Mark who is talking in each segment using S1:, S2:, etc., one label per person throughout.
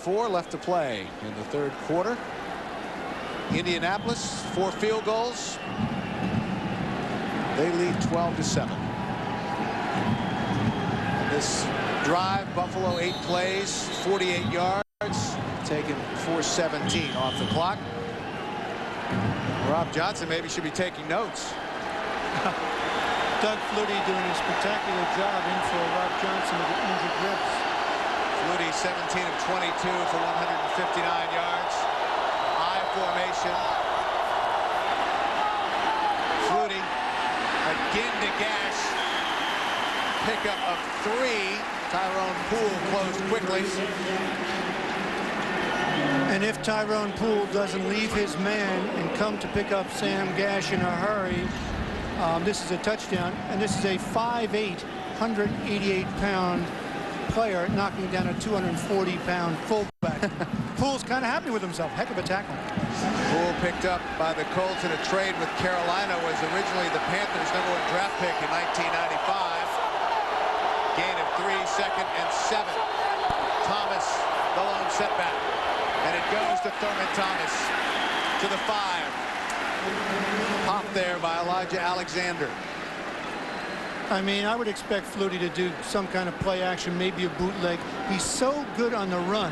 S1: 2:34 left to play in the third quarter. Indianapolis, 4 field goals. They lead 12-7. This drive, Buffalo 8 plays, 48 yards, taking 4:17 off the clock. Rob Johnson maybe should be taking notes.
S2: Doug Flutie doing a spectacular job in for Rob Johnson with the injured ribs.
S1: Flutie 17 of 22 for 159 yards. I formation. Flutie again to Gash. Pickup of 3. Tyrone Poole closed quickly.
S2: And if Tyrone Poole doesn't leave his man and come to pick up Sam Gash in a hurry, this is a touchdown. And this is a 5'8", 188-pound player knocking down a 240-pound fullback. Poole's kind of happy with himself. Heck of a tackle.
S1: Poole picked up by the Colts in a trade with Carolina, was originally the Panthers' #1 draft pick in 1995. Gain of 3, 2nd and 7. Thomas, the lone setback. And it goes to Thurman Thomas to the 5. Pop there by Elijah Alexander.
S2: I mean, I would expect Flutie to do some kind of play action, maybe a bootleg. He's so good on the run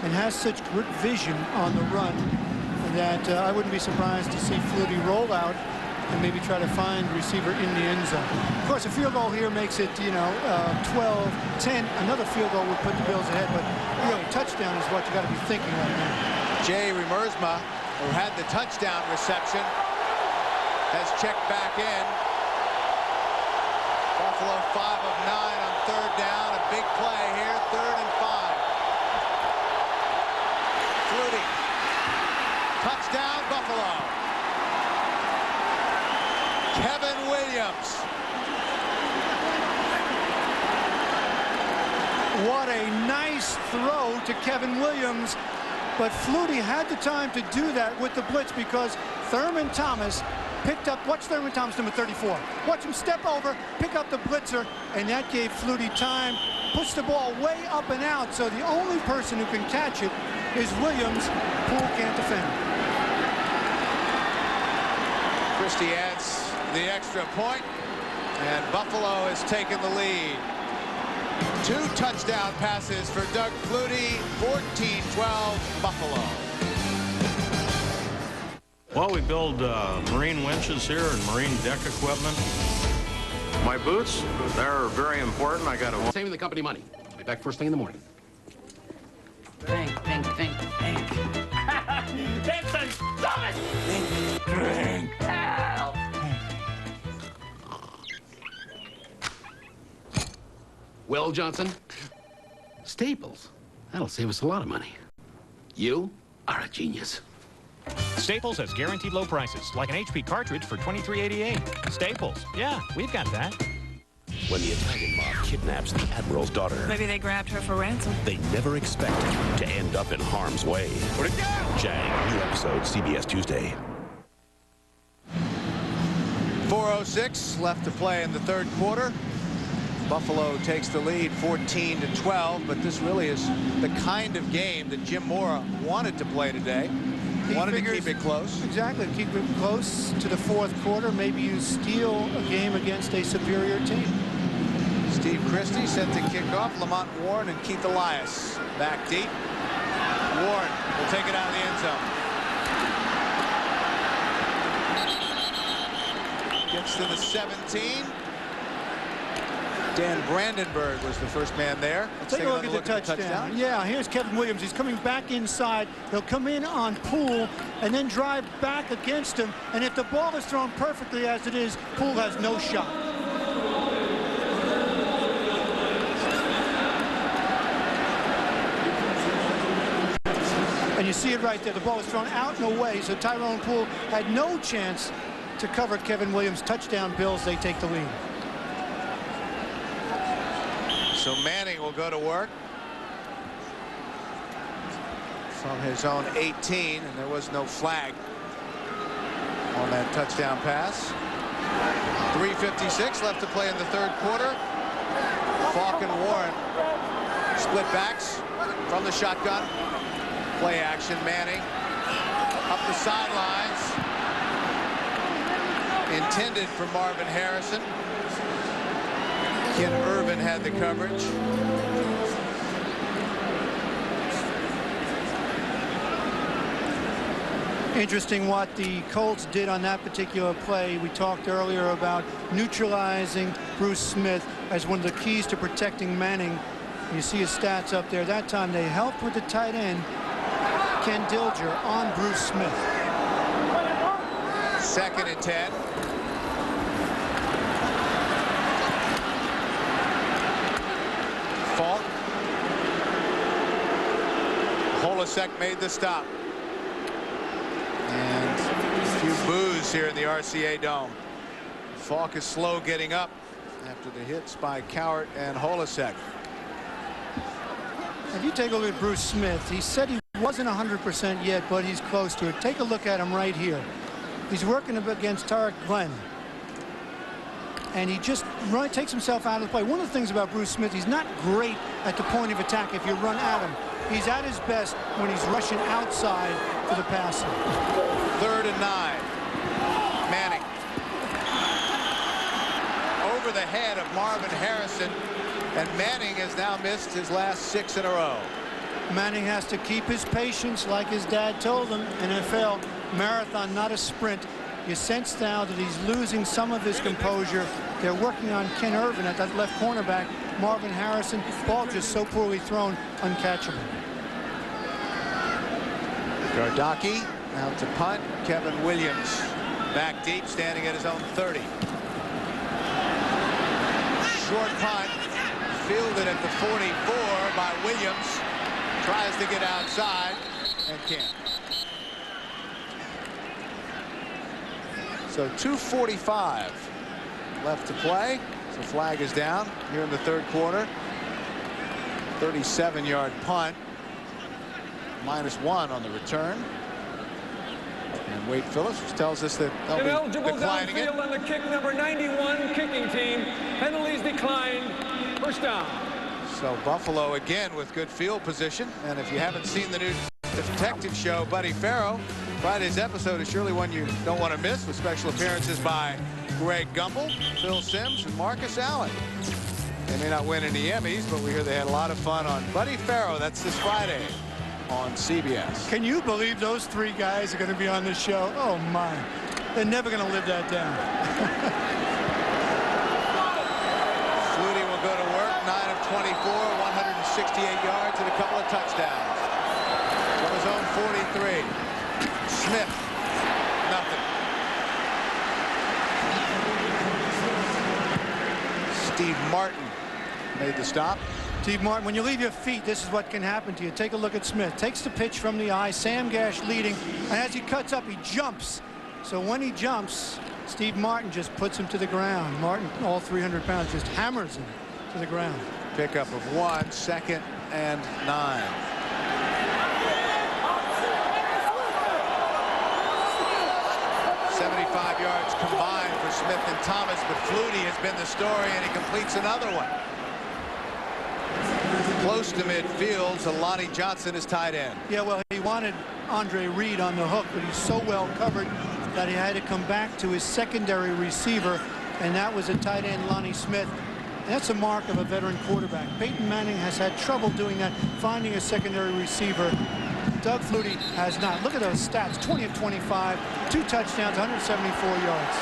S2: and has such good vision on the run that I wouldn't be surprised to see Flutie roll out and maybe try to find receiver in the end zone. Of course, a field goal here makes it, 12-10. Another field goal would put the Bills ahead, but really, touchdown is what you got to be thinking right now.
S1: Jay Remersma, who had the touchdown reception, has checked back in. Buffalo 5 of 9 on 3rd down. A big play here, 3rd and 5. Flutie. Touchdown, Buffalo. Kevin Williams.
S2: What a nice throw to Kevin Williams. But Flutie had the time to do that with the blitz because Thurman Thomas picked up, watch Thurman Thomas, number 34. Watch him step over, pick up the blitzer, and that gave Flutie time, push the ball way up and out, so the only person who can catch it is Williams. Poole can't defend.
S1: Christie adds the extra point, and Buffalo has taken the lead. 2 touchdown passes for Doug Flutie, 14-12 Buffalo.
S3: Well, we build marine winches here and marine deck equipment.
S4: My boots, they're very important. I got to...
S5: Saving the company money. I'll be back first thing in the morning.
S6: Think. That's the dumbest! Think. Help!
S5: Well, Johnson, Staples. That'll save us a lot of money. You are a genius.
S7: Staples has guaranteed low prices, like an HP cartridge for $23.88. Staples, yeah, we've got that.
S8: When the Italian mob kidnaps the Admiral's daughter,
S9: maybe they grabbed her for ransom.
S8: They never expect to end up in harm's way. Put it down! Jang, new episode, CBS Tuesday.
S1: 4:06 left to play in the third quarter. Buffalo takes the lead 14-12, but this really is the kind of game that Jim Mora wanted to play today. He wanted to keep it close.
S2: Exactly, keep it close to the fourth quarter. Maybe you steal a game against a superior team.
S1: Steve Christie set to kick off. Lamont Warren and Keith Elias back deep. Warren will take it out of the end zone. Gets to the 17. Dan Brandenburg was the first man there.
S2: Let's take a look at the touchdown. Yeah, here's Kevin Williams. He's coming back inside. He'll come in on Poole and then drive back against him. And if the ball is thrown perfectly as it is, Poole has no shot. And you see it right there. The ball was thrown out and away, so Tyrone Poole had no chance to cover Kevin Williams. Touchdown Bills, they take the lead.
S1: So Manning will go to work from his own 18, and there was no flag on that touchdown pass. 3:56 left to play in the third quarter. Falk and Warren split backs. from the shotgun. Play action, Manning up the sidelines. Intended for Marvin Harrison. Ken Irvin had the coverage.
S2: Interesting what the Colts did on that particular play. We talked earlier about neutralizing Bruce Smith as one of the keys to protecting Manning. You see his stats up there. That time they helped with the tight end, Ken Dilger, on Bruce Smith.
S1: 2nd and 10. Falk. Holisek made the stop. And a few boos here in the RCA Dome. Falk is slow getting up after the hits by Cowart and Holisek.
S2: If you take a look at Bruce Smith, he said he wasn't 100% yet, but he's close to it. Take a look at him right here. He's working against Tarek Glenn. And he just takes himself out of the play. One of the things about Bruce Smith, he's not great at the point of attack if you run at him. He's at his best when he's rushing outside for the passing.
S1: 3rd and 9. Manning. Over the head of Marvin Harrison. And Manning has now missed his last 6 in a row.
S2: Manning has to keep his patience, like his dad told him. NFL, marathon, not a sprint. You sense now that he's losing some of his composure. They're working on Ken Irvin at that left cornerback. Marvin Harrison, ball just so poorly thrown, uncatchable.
S1: Gardocki out to punt. Kevin Williams back deep, standing at his own 30. Short punt, fielded at the 44 by Williams. Tries to get outside and can't. So 2:45 left to play. So flag is down here in the 3rd quarter. 37-yard punt. -1 on the return. And Wade Phillips, which tells us that they'll be declining it.
S9: On the kick, number 91 kicking team. Penalties declined. 1st down.
S1: So Buffalo again with good field position. And if you haven't seen the new detective show, Buddy Farrow, Friday's episode is surely one you don't want to miss, with special appearances by Greg Gumbel, Phil Simms, and Marcus Allen. They may not win any Emmys, but we hear they had a lot of fun on Buddy Farrow. That's this Friday on CBS.
S2: Can you believe those 3 guys are going to be on this show? Oh, my. They're never going to live that down.
S1: Flutie will go to work. 9 of 24, 168 yards, and a couple of touchdowns. From his own 43. Smith, nothing. Steve Martin made the stop.
S2: Steve Martin, when you leave your feet, this is what can happen to you. Take a look at Smith. Takes the pitch from the eye. Sam Gash leading. And as he cuts up, he jumps. So when he jumps, Steve Martin just puts him to the ground. Martin, all 300 pounds, just hammers him to the ground.
S1: Pickup of 1, 2nd and 9. $75 yards combined for Smith and Thomas, but Flutie has been the story, and he completes another one. Close to midfield, so Lonnie Johnson is tight end.
S2: Yeah, well, he wanted Andre Reed on the hook, but he's so well covered that he had to come back to his secondary receiver, and that was a tight end, Lonnie Smith. And that's a mark of a veteran quarterback. Peyton Manning has had trouble doing that, finding a secondary receiver. Doug Flutie has not. Look at those stats: 20 of 25, 2 touchdowns, 174 yards.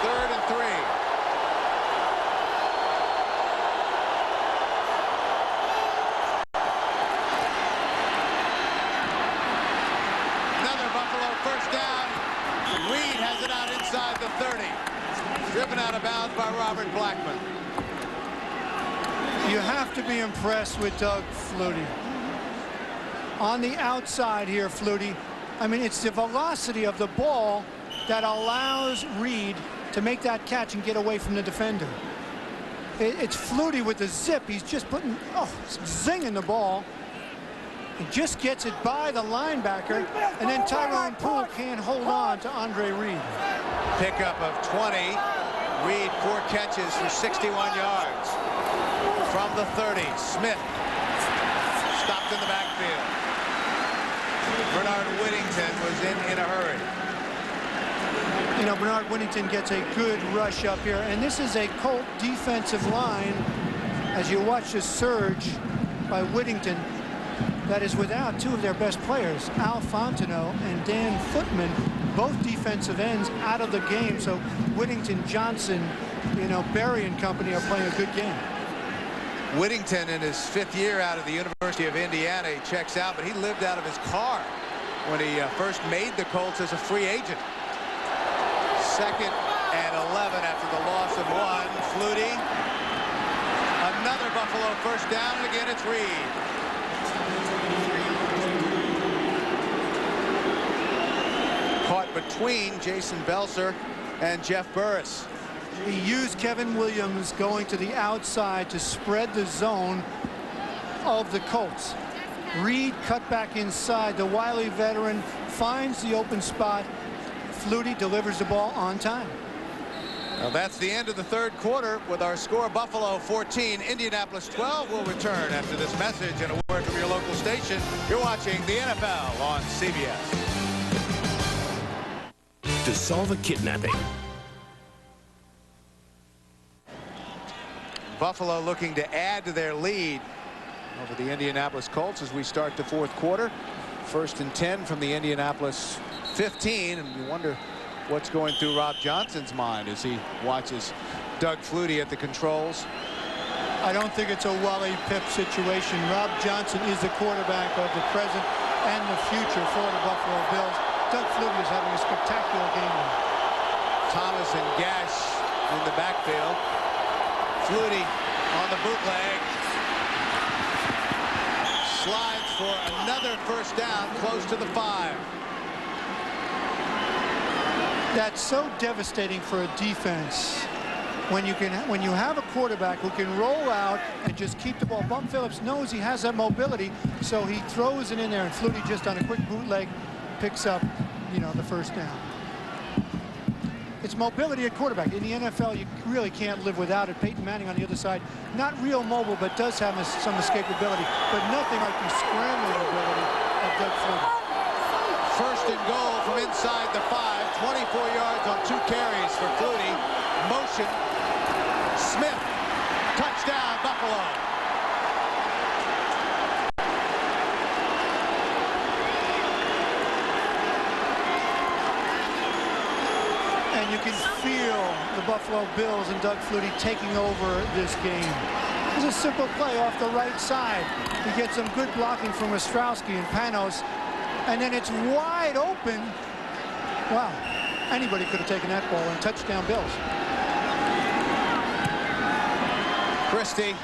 S1: 3rd and 3. Another Buffalo 1st down. Reed has it out inside the 30. Driven out of bounds by Robert Blackman.
S2: You have to be impressed with Doug Flutie. On the outside here, Flutie, I mean, it's the velocity of the ball that allows Reed to make that catch and get away from the defender. It's Flutie with the zip. He's just putting, zinging the ball. He just gets it by the linebacker, and then Tyrone Poole can't hold on to Andre Reed.
S1: Pickup of 20. Reed 4 catches for 61 yards. From the 30, Smith stopped in the backfield. Bernard Whittington was in a hurry.
S2: You know, Bernard Whittington gets a good rush up here, and this is a Colt defensive line, as you watch this surge by Whittington, that is without two of their best players, Al Fontenot and Dan Footman, both defensive ends out of the game. So Whittington, Johnson, you know, Berry and company are playing a good game.
S1: Whittington, in his 5th year out of the University of Indiana, he checks out, but he lived out of his car when he first made the Colts as a free agent. 2nd and 11 after the loss of 1. Flutie. Another Buffalo first down, and again it's Reed. Caught between Jason Belser and Jeff Burris.
S2: He used Kevin Williams going to the outside to spread the zone of the Colts. Reed cut back inside. The wily veteran finds the open spot. Flutie delivers the ball on time.
S1: Well, that's the end of the 3rd quarter with our score: Buffalo 14, Indianapolis 12. We'll return after this message and a word from your local station. You're watching the NFL on CBS.
S8: To solve a kidnapping.
S1: Buffalo looking to add to their lead over the Indianapolis Colts as we start the 4th quarter. 1st and 10 from the Indianapolis 15, and you wonder what's going through Rob Johnson's mind as he watches Doug Flutie at the controls.
S2: I don't think it's a Wally Pip situation. Rob Johnson is the quarterback of the present and the future for the Buffalo Bills. Doug Flutie is having a spectacular game.
S1: Thomas and Gash in the backfield. Flutie on the bootleg. Slides for another first down close to the 5.
S2: That's so devastating for a defense when you have a quarterback who can roll out and just keep the ball. Bum Phillips knows he has that mobility, so he throws it in there, and Flutie just on a quick bootleg picks up, you know, the first down. It's mobility at quarterback. In the NFL, you really can't live without it. Peyton Manning on the other side, not real mobile, but does have some escapability, but nothing like the scrambling ability of Doug Flutie.
S1: 1st and goal from inside the 5. 24 yards on 2 carries for Flutie. Motion. Smith. Touchdown, Buffalo.
S2: And you can feel the Buffalo Bills and Doug Flutie taking over this game. It's a simple play off the right side. He gets some good blocking from Ostrowski and Panos, and then it's wide open. Wow, anybody could have taken that ball, and touchdown Bills.
S1: Christie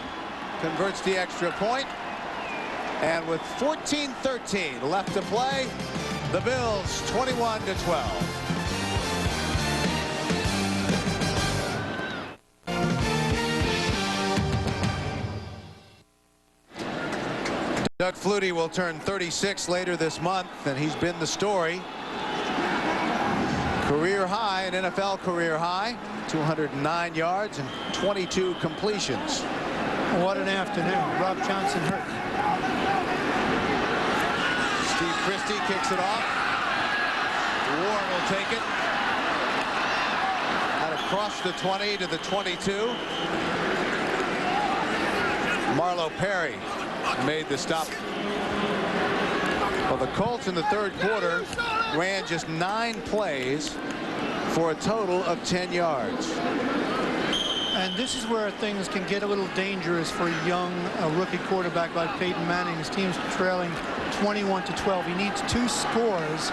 S1: converts the extra point, and with 14-13 left to play, the Bills 21-12. Doug Flutie will turn 36 later this month, and he's been the story. Career high, an NFL career high, 209 yards and 22 completions.
S2: What an afternoon. Rob Johnson hurt.
S1: Steve Christie kicks it off. Warren will take it. And across the 20 to the 22. Marlo Perry made the stop. Well, the Colts in the 3rd quarter ran just 9 plays for a total of 10 yards.
S2: And this is where things can get a little dangerous for a young rookie quarterback like Peyton Manning. His team's trailing 21-12. He needs 2 scores.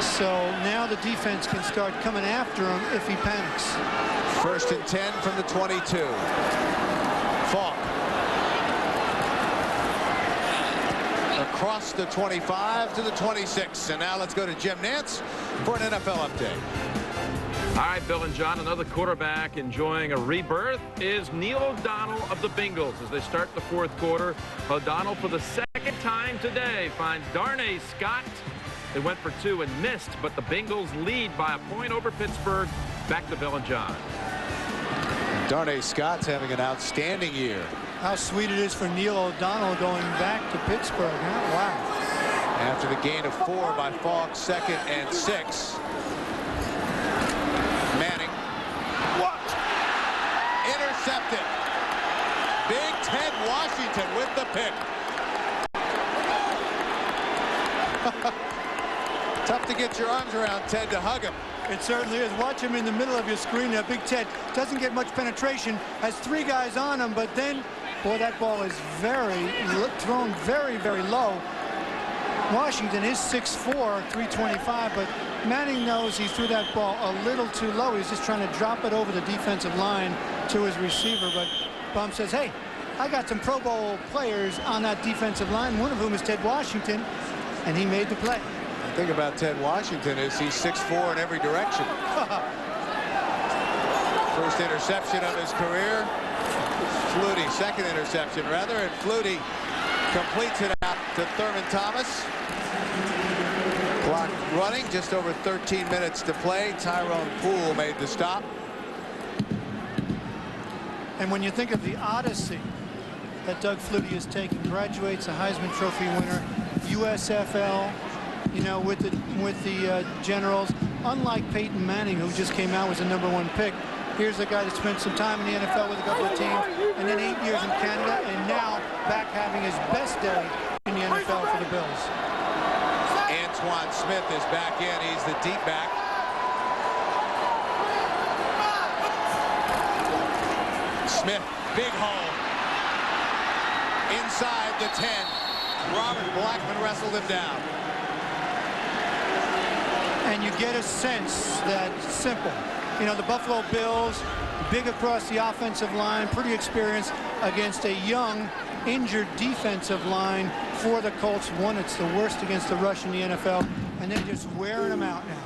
S2: So now the defense can start coming after him if he panics.
S1: 1st and 10 from the 22. Falk. Across the 25 to the 26. And now let's go to Jim Nantz for an NFL update.
S10: All right, Bill and John, another quarterback enjoying a rebirth is Neil O'Donnell of the Bengals as they start the 4th quarter. O'Donnell, for the 2nd time today, finds Darnay Scott. They went for 2 and missed, but the Bengals lead by a point over Pittsburgh. Back to Bill and John.
S1: Darnay Scott's having an outstanding year.
S2: How sweet it is for Neil O'Donnell going back to Pittsburgh. Huh? Wow.
S1: After the gain of 4 by Falk, 2nd and 6. Manning. What? Intercepted. Big Ted Washington with the pick. Tough to get your arms around Ted to hug him.
S2: It certainly is. Watch him in the middle of your screen there. Big Ted doesn't get much penetration, has 3 guys on him, but then, boy, that ball is thrown very, very low. Washington is 6'4", 325, but Manning knows he threw that ball a little too low. He's just trying to drop it over the defensive line to his receiver, but Bum says, hey, I got some Pro Bowl players on that defensive line, one of whom is Ted Washington, and he made the play.
S1: The thing about Ted Washington is he's 6'4" in every direction. First interception of his career. Flutie, second interception rather, and Flutie completes it out to Thurman Thomas. Clock running, just over 13 minutes to play. Tyrone Poole made the stop.
S2: And when you think of the odyssey that Doug Flutie has taken, graduates a Heisman Trophy winner, USFL, you know, with the Generals, unlike Peyton Manning, who just came out, was the #1 pick. Here's a guy that spent some time in the NFL with a couple of teams, and then 8 years in Canada, and now back having his best day in the NFL for the Bills.
S1: Antoine Smith is back in. He's the deep back. Smith, big hole. Inside the 10. Robert Blackman wrestled him down.
S2: And you get a sense that simple. You know, the Buffalo Bills, big across the offensive line, pretty experienced against a young, injured defensive line for the Colts. One, it's the worst against the rush in the NFL, and they're just wearing them out now.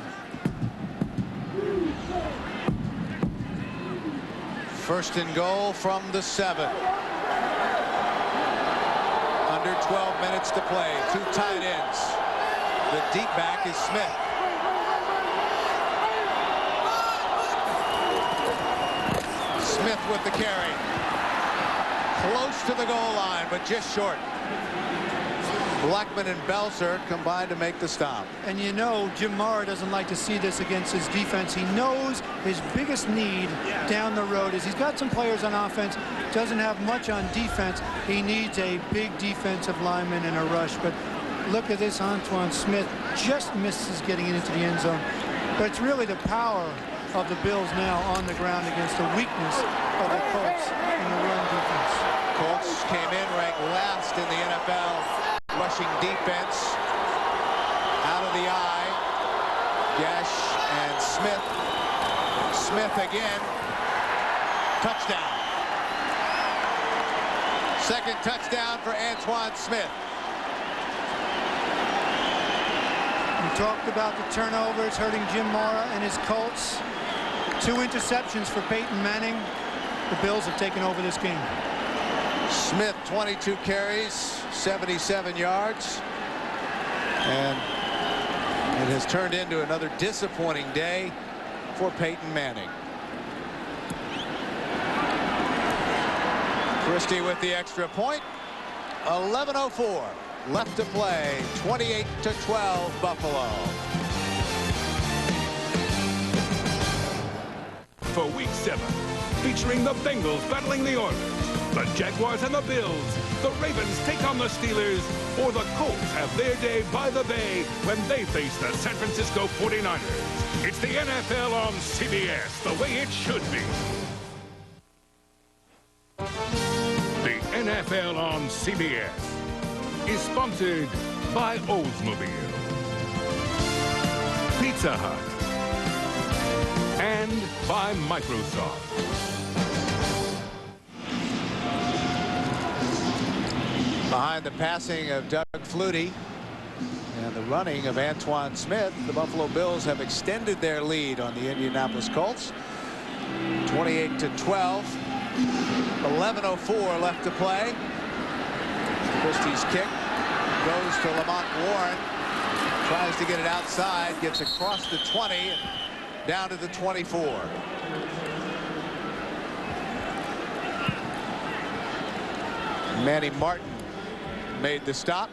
S1: First and goal from the 7. Under 12 minutes to play. 2 tight ends. The deep back is Smith. Smith with the carry. Close to the goal line, but just short. Blackman and Belser combined to make the stop.
S2: And you know, Jim Mara doesn't like to see this against his defense. He knows his biggest need down the road is he's got some players on offense, doesn't have much on defense. He needs a big defensive lineman in a rush. But look at this, Antoine Smith just misses getting it into the end zone. But it's really the power of the Bills now on the ground against the weakness of the Colts in the run defense.
S1: Colts came in ranked last in the NFL rushing defense. Out of the eye. Gash and Smith. Smith again. Touchdown. Second touchdown for Antoine Smith.
S2: We talked about the turnovers hurting Jim Mara and his Colts. 2 interceptions for Peyton Manning. The Bills have taken over this game.
S1: Smith, 22 carries, 77 yards. And it has turned into another disappointing day for Peyton Manning. Christie with the extra point. 11:04 left to play. 28-12 Buffalo.
S11: For week 7, featuring the Bengals battling the Oilers, the Jaguars and the Bills, the Ravens take on the Steelers, or the Colts have their day by the bay when they face the San Francisco 49ers. It's the NFL on CBS, the way it should be. The NFL on CBS is sponsored by Oldsmobile, Pizza Hut, and by Microsoft.
S1: Behind the passing of Doug Flutie and the running of Antoine Smith, the Buffalo Bills have extended their lead on the Indianapolis Colts. 28-12. 11:04 left to play. Christie's kick goes to Lamont Warren. Tries to get it outside, gets across the 20 and down to the 24. Manny Martin made the stop.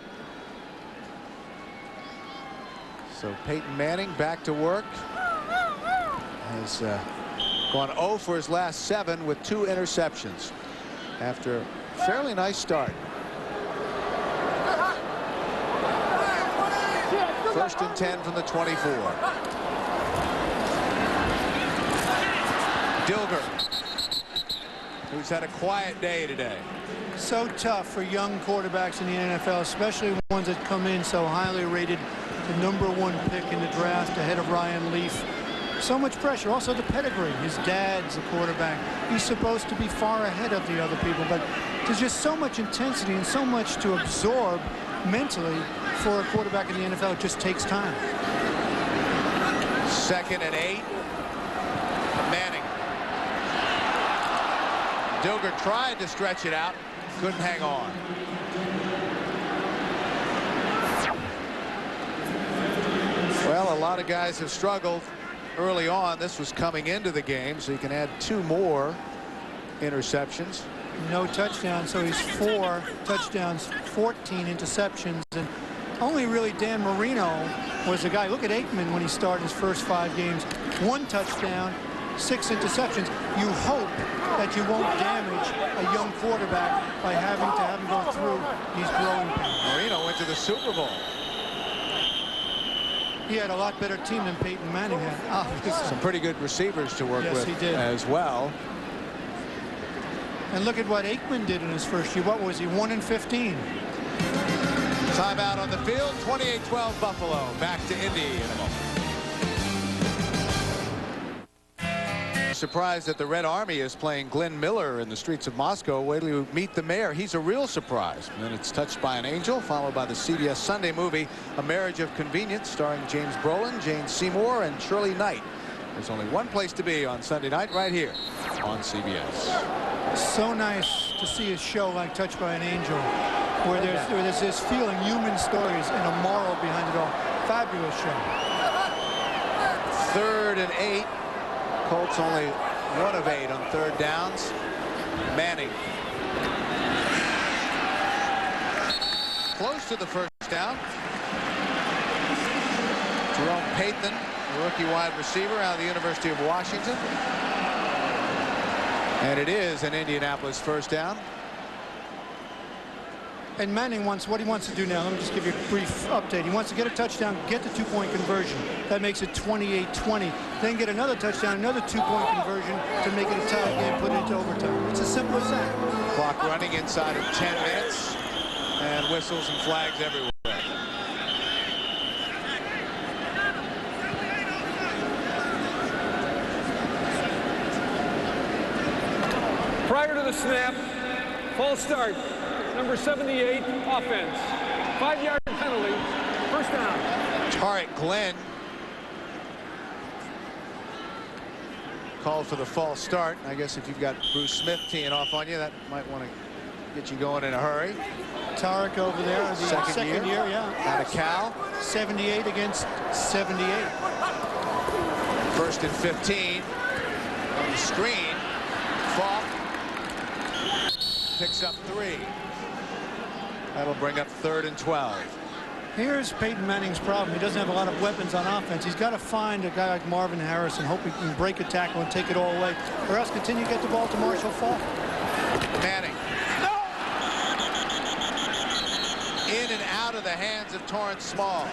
S1: So Peyton Manning back to work. Has gone 0 for his last 7 with 2 interceptions after a fairly nice start. First and 10 from the 24. Dilger, who's had a quiet day today.
S2: So tough for young quarterbacks in the NFL, especially ones that come in so highly rated, the #1 pick in the draft ahead of Ryan Leaf. So much pressure. Also the pedigree. His dad's a quarterback. He's supposed to be far ahead of the other people, but there's just so much intensity and so much to absorb mentally for a quarterback in the NFL. It just takes time.
S1: 2nd and 8. Manning. Dilger tried to stretch it out. Couldn't hang on. Well, a lot of guys have struggled early on. This was coming into the game, so you can add 2 more interceptions.
S2: No touchdowns, so he's 4 touchdowns, 14 interceptions, and only really Dan Marino was the guy. Look at Aikman when he started his first 5 games. 1 touchdown, 6 interceptions. You hope that you won't damage a young quarterback by having to have him go through these growing pains.
S1: Marino went to the Super Bowl.
S2: He had a lot better team than Peyton Manning had, obviously.
S1: Some pretty good receivers to work with
S2: he did.
S1: as well.
S2: And look at what Aikman did in his first year. What was he, 1 and 15?
S1: Timeout on the field, 28-12 Buffalo. Back to Indy in a moment. Surprised that the Red Army is playing Glenn Miller in the streets of Moscow. Wait till you meet the mayor. He's a real surprise. And then it's Touched by an Angel, followed by the CBS Sunday movie A Marriage of Convenience, starring James Brolin, Jane Seymour, and Shirley Knight. There's only one place to be on Sunday night, right here on CBS.
S2: So nice to see a show like Touched by an Angel, where there's this feeling, human stories, and a moral behind it all. Fabulous show.
S1: 3rd and 8. Colts only 1 of 8 on 3rd downs. Manning. Close to the first down. Jerome Pathan, a rookie wide receiver out of the University of Washington. And it is an Indianapolis first down.
S2: And Manning wants, what he wants to do now, let me just give you a brief update. He wants to get a touchdown, get the 2-point conversion. That makes it 28-20. Then get another touchdown, another 2-point conversion to make it a tie game, put it into overtime. It's as simple as that.
S1: Clock running inside of 10 minutes. And whistles and flags everywhere.
S9: Prior to the snap, false start. Number 78, offense. 5-yard penalty, first down.
S1: Tarek Glenn called for the false start. I guess if you've got Bruce Smith teeing off on you, that might want to get you going in a hurry.
S2: Tarek over there, the second year, yeah.
S1: Out of Cal.
S2: 78 against 78.
S1: 1st and 15 on the screen. Falk picks up 3. That'll bring up 3rd and 12.
S2: Here's Peyton Manning's problem. He doesn't have a lot of weapons on offense. He's got to find a guy like Marvin Harris and hope he can break a tackle and take it all away, or else continue to get the ball to Marshall Falk.
S1: Manning. No! In and out of the hands of Torrance Small.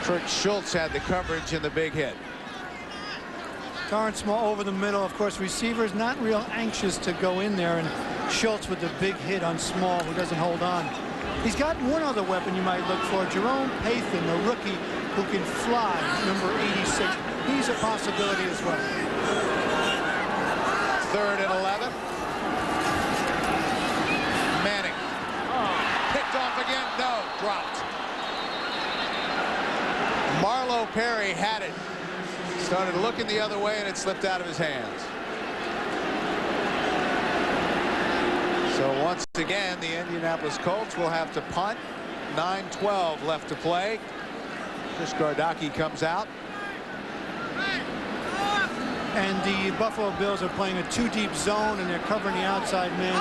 S1: Kurt Schultz had the coverage in the big hit.
S2: Torrance Small over the middle. Of course, receivers not real anxious to go in there, and Schultz with the big hit on Small, who doesn't hold on. He's got one other weapon you might look for. Jerome Pathan, a rookie who can fly, number 86. He's a possibility as well.
S1: 3rd and 11. Manning. Picked off again. No, dropped. Marlo Perry had it. Started looking the other way, and it slipped out of his hands. So once again, the Indianapolis Colts will have to punt. 9:12 left to play. Chris Gardocki comes out.
S2: And the Buffalo Bills are playing a two-deep zone, and they're covering the outside men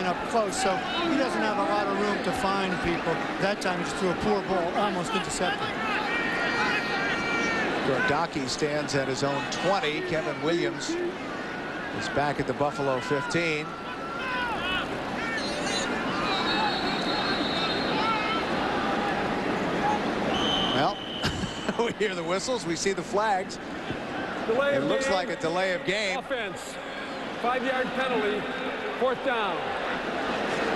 S2: up close. So he doesn't have a lot of room to find people. That time he just threw a poor ball, almost intercepted.
S1: Gordacki stands at his own 20. Kevin Williams is back at the Buffalo 15. Well, we hear the whistles. We see the flags. It looks like a delay of game.
S9: Offense. 5-yard penalty. 4th down.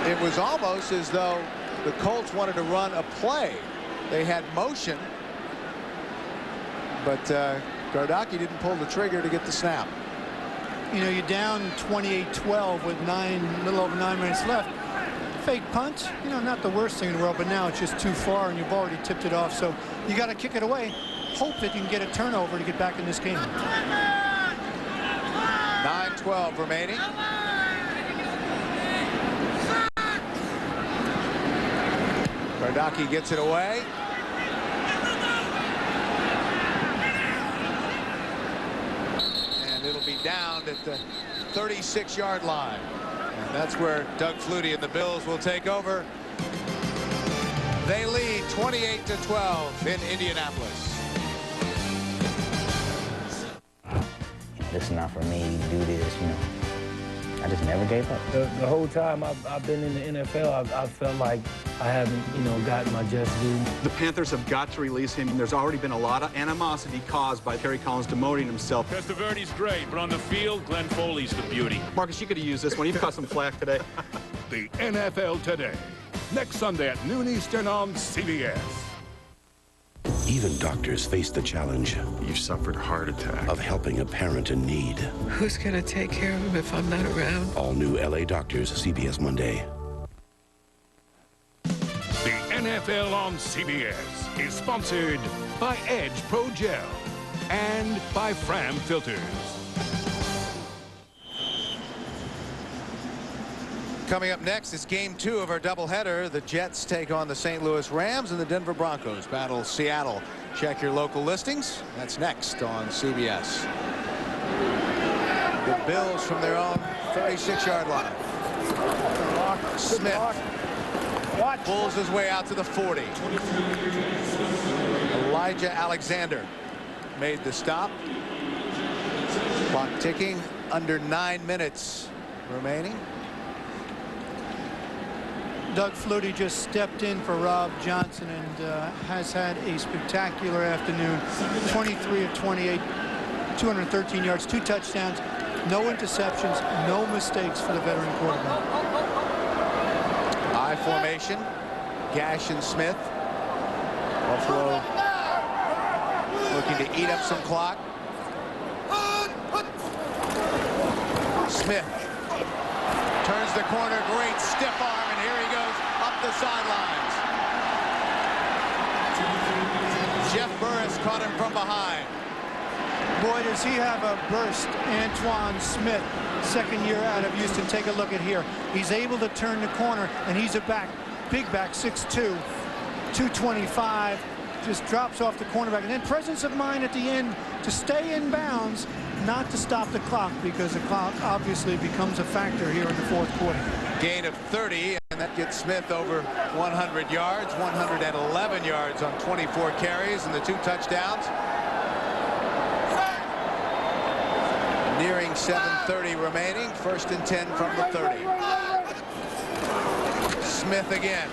S1: It was almost as though the Colts wanted to run a play. They had motion, but Gordacki didn't pull the trigger to get the snap.
S2: You know, you're down 28-12 with little over 9 minutes left. Fake punt, you know, not the worst thing in the world, but now it's just too far and you've already tipped it off. So you got to kick it away. Hope that you can get a turnover to get back in this game.
S1: 9:12 remaining. Gordacki gets it away. And it'll be down at the 36-yard line. And that's where Doug Flutie and the Bills will take over. They lead 28-12 in Indianapolis.
S12: This is not for me to do this, you know. I just never gave up.
S13: The whole time I've been in the NFL, I felt like I haven't, you know, gotten my just due.
S14: The Panthers have got to release him. There's already been a lot of animosity caused by Terry Collins demoting himself.
S15: Testaverde's great, but on the field, Glenn Foley's the beauty.
S14: Marcus, you could have used this one. You've caught some flack today.
S11: The NFL Today. Next Sunday at noon Eastern on CBS.
S8: Even doctors face the challenge.
S16: You've suffered a heart attack.
S8: Of helping a parent in need.
S17: Who's going to take care of him if I'm not around?
S8: All new LA Doctors, CBS Monday.
S11: The NFL on CBS is sponsored by Edge Pro Gel and by Fram Filters.
S1: Coming up next is game 2 of our doubleheader. The Jets take on the St. Louis Rams, and the Denver Broncos battle Seattle. Check your local listings. That's next on CBS. The Bills from their own 36-yard line. Smith pulls his way out to the 40. Elijah Alexander made the stop. Clock ticking, under 9 minutes remaining.
S2: Doug Flutie just stepped in for Rob Johnson and has had a spectacular afternoon. 23 of 28, 213 yards, 2 touchdowns, no interceptions, no mistakes for the veteran quarterback.
S1: I formation, Gash and Smith. Buffalo looking to eat up some clock. Smith turns the corner, great stiff arm, and here he goes up the sidelines. Jeff Burris caught him from behind.
S2: Boy, does he have a burst. Antoine Smith, second year out of Houston. Take a look at here. He's able to turn the corner, and he's a back, big back, 6'2", 225. Just drops off the cornerback. And then presence of mind at the end to stay in bounds, not to stop the clock, because the clock obviously becomes a factor here in the fourth quarter.
S1: Gain of 30, and that gets Smith over 100 yards, 111 yards on 24 carries and the 2 touchdowns. Nearing 7:30 remaining, 1st and 10 from the 30. Smith again.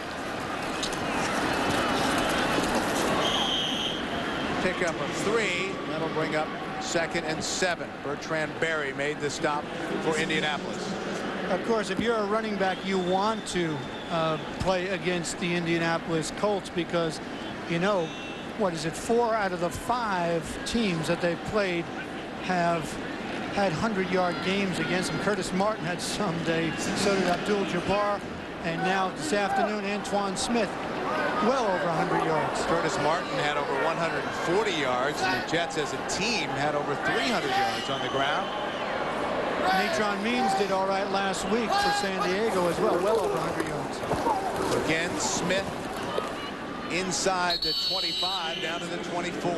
S1: Pickup of 3. That'll bring up 2nd and 7. Bertrand Berry made the stop for Indianapolis.
S2: Of course, if you're a running back, you want to play against the Indianapolis Colts, because, you know, what is it, 4 out of the 5 teams that they've played have had 100-yard games against them. Curtis Martin had some day, so did Abdul-Jabbar, and now this afternoon, Antoine Smith, well over 100 yards.
S1: Curtis Martin had over 140 yards, and the Jets as a team had over 300 yards on the ground.
S2: Natron Means did all right last week for San Diego as well, well over 100 yards.
S1: Again, Smith inside the 25, down to the 24.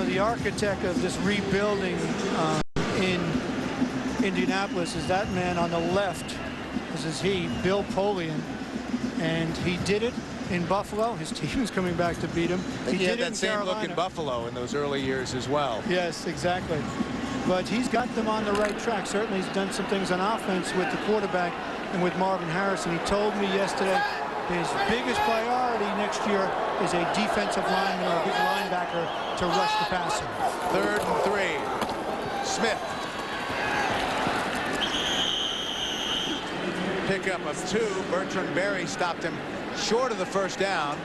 S2: know, the architect of this rebuilding in Indianapolis is that man on the left. This is he, Bill Polian, and he did it in Buffalo. His team is coming back to beat him.
S1: He
S2: did
S1: had
S2: it
S1: that
S2: in
S1: same
S2: Carolina.
S1: look in Buffalo in those early years as well.
S2: Yes, exactly. But he's got them on the right track. Certainly he's done some things on offense with the quarterback and with Marvin Harrison. He told me yesterday his biggest priority next year is a defensive lineman or a big linebacker to rush the passer.
S1: 3rd and 3. Smith. Pickup of 2. Bertrand Berry stopped him short of the first down.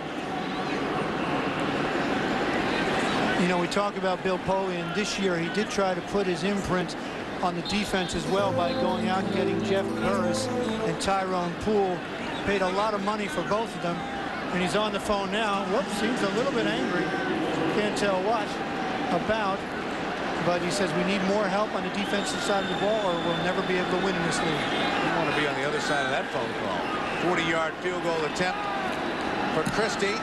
S2: You know, we talk about Bill Polian. This year he did try to put his imprint on the defense as well by going out and getting Jeff Burris and Tyrone Poole. Paid a lot of money for both of them, and he's on the phone now. Whoops, seems a little bit angry. Can't tell what about, but he says we need more help on the defensive side of the ball or we'll never be able to win in this league.
S1: You want to be on the other side of that phone call. 40-yard field goal attempt for Christie.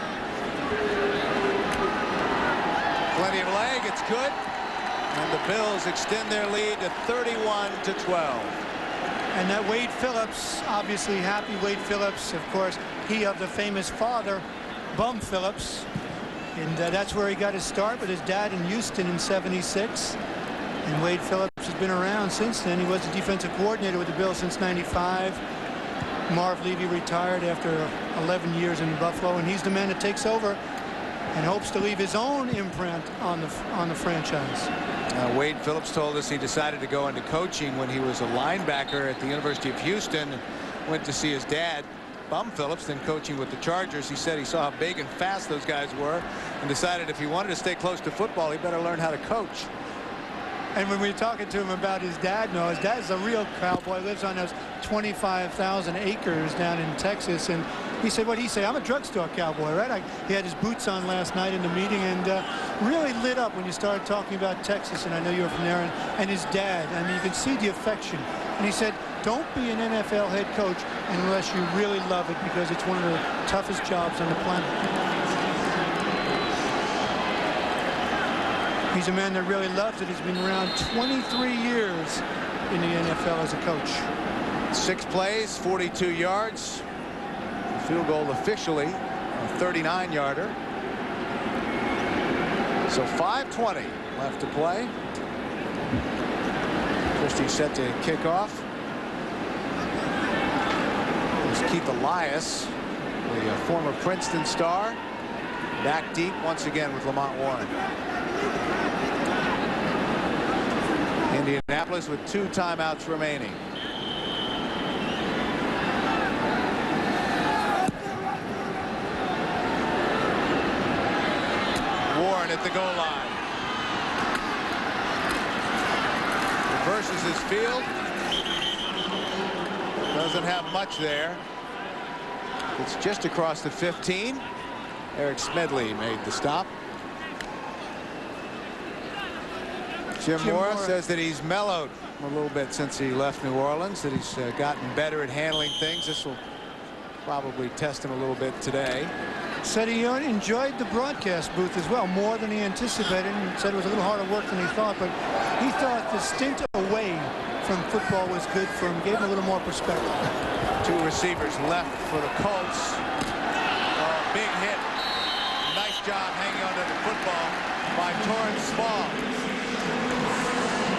S1: Plenty of leg, it's good. And the Bills extend their lead to 31-12.
S2: And that Wade Phillips, obviously happy Wade Phillips, of course, he of the famous father, Bum Phillips. And that's where he got his start with his dad in Houston in '76. And Wade Phillips has been around since then. He was the defensive coordinator with the Bills since '95. Marv Levy retired after 11 years in Buffalo, and he's the man that takes over and hopes to leave his own imprint on the franchise.
S1: Wade Phillips told us he decided to go into coaching when he was a linebacker at the University of Houston and went to see his dad, Bum Phillips, then coaching with the Chargers. He said he saw how big and fast those guys were and decided if he wanted to stay close to football, he better learn how to coach.
S2: And when we were talking to him about his dad, no, his dad's a real cowboy, lives on those 25,000 acres down in Texas. And he said, what did he say? I'm a drugstore cowboy, right? He had his boots on last night in the meeting and really lit up when you started talking about Texas. And I know you were from there. And his dad, I mean, you can see the affection. And he said, don't be an NFL head coach unless you really love it because it's one of the toughest jobs on the planet. He's a man that really loves it. He's been around 23 years in the NFL as a coach.
S1: 6 plays, 42 yards. The field goal officially a 39-yarder. So 5:20 left to play. Christie set to kick off. It's Keith Elias, the former Princeton star, back deep once again with Lamont Warren. Indianapolis with 2 timeouts remaining. Warren at the goal line. Reverses his field. Doesn't have much there. It's just across the 15. Eric Smedley made the stop. Jim Mora says that he's mellowed a little bit since he left New Orleans, that he's gotten better at handling things. This will probably test him a little bit today.
S2: Said he enjoyed the broadcast booth as well, more than he anticipated, and said it was a little harder work than he thought, but he thought the stint away from football was good for him, gave him a little more perspective.
S1: 2 receivers left for the Colts. Oh, big hit. Nice job hanging onto the football by Torrance Small.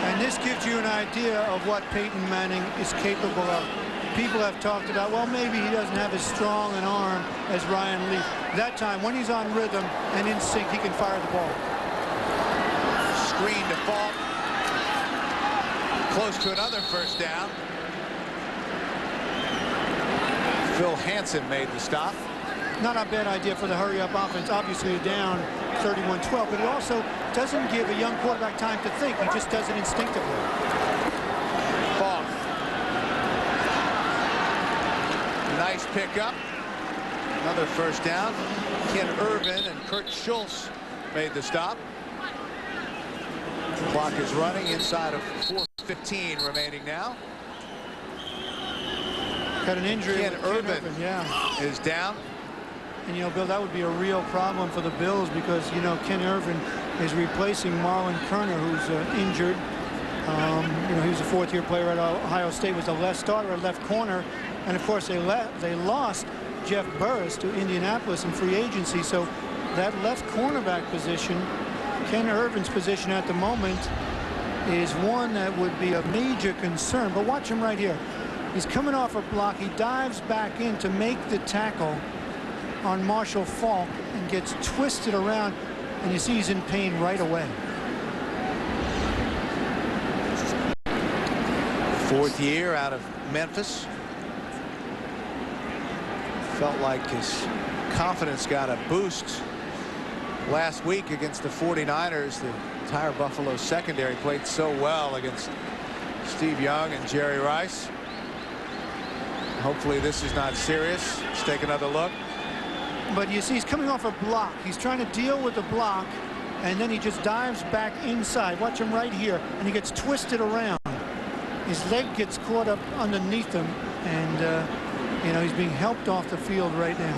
S2: And this gives you an idea of what Peyton Manning is capable of. People have talked about, well, maybe he doesn't have as strong an arm as Ryan Leaf. That time, when he's on rhythm and in sync, he can fire the ball.
S1: Screen to Falk. Close to another first down. Phil Hansen made the stop.
S2: Not a bad idea for the hurry-up offense. Obviously, you're down 31-12, but it also doesn't give a young quarterback time to think. He just does it instinctively.
S1: Falk. Nice pickup. Another first down. Ken Irvin and Kurt Schultz made the stop. The clock is running inside of 4:15 remaining now.
S2: Got an injury.
S1: Ken Irvin
S2: yeah,
S1: is down.
S2: And, you know, Bill, that would be a real problem for the Bills because, you know, Ken Irvin is replacing Marlon Kerner, who's injured. You know, he was a fourth-year player at Ohio State, was the left starter at left corner. And, of course, they lost Jeff Burris to Indianapolis in free agency. So that left cornerback position, Ken Irvin's position at the moment, is one that would be a major concern. But watch him right here. He's coming off a block. He dives back in to make the tackle on Marshall Faulk and gets twisted around, and you see he's in pain right away.
S1: Fourth year out of Memphis. Felt like his confidence got a boost last week against the 49ers. The entire Buffalo secondary played so well against Steve Young and Jerry Rice. Hopefully this is not serious. Let's take another look.
S2: But you see he's coming off a block. He's trying to deal with the block, and then he just dives back inside. Watch him right here, and he gets twisted around. His leg gets caught up underneath him, and you know, he's being helped off the field right now.